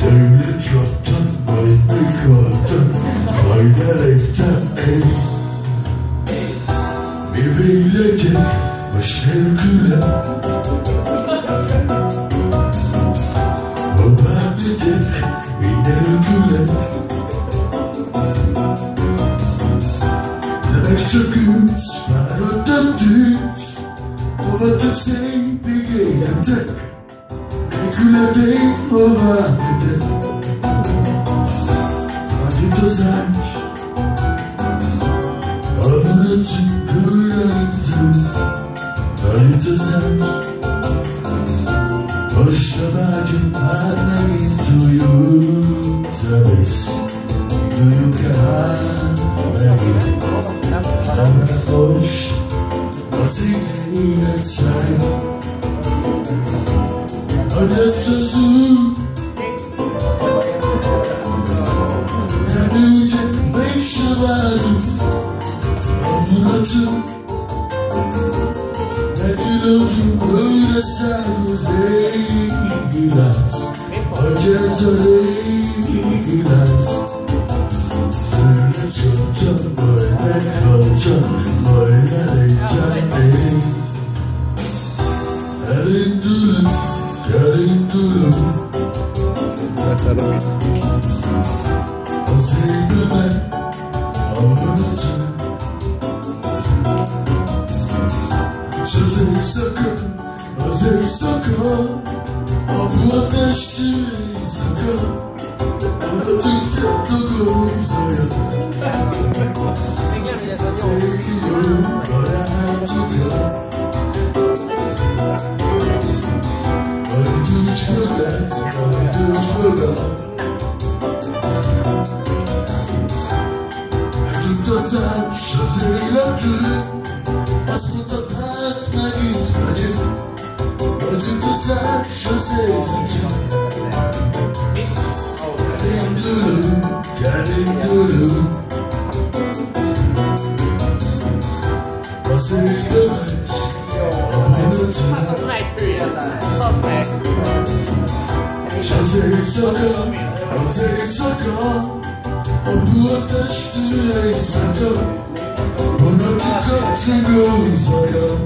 Devlet kaptan, baydı kaptan, baydarekten bir beylece baş herküle o bende tek bir herküle demek çöküz, var o döndüz kovatıp sey bir geylem tek herküle değil o bende hadi tozar Avunatın kırattım Haritazan Hoşta bacım annemin duyup Tabiz Duyup kahveyi Ama hoş Vazgeçine say Adet sözüm Dönünce beşe varım Avunatım Ne gülüldüm böyle sarıleyim İlas Acezaleyim İlas Böyle tuttum böyle kalacağım Böyle leyeceğim Elin dülüm Gelin dülüm Azeyde ben Avunatım Sözey sakın, özey sakın Abu ateşli sakın Anlatınca takım sayın Sevgilim bana her tıkın Haydi üç fırlat, haydi üç fırlat Elimde sen şazeyle tüm Aslında tatma gitmedim Ödüm güzel şazeylacım Gelin gülüm Basayı demek Avunatım Şazeyi sakın Şazeyi sakın Abu ateşli ey sakın Bana tıkattın gözaya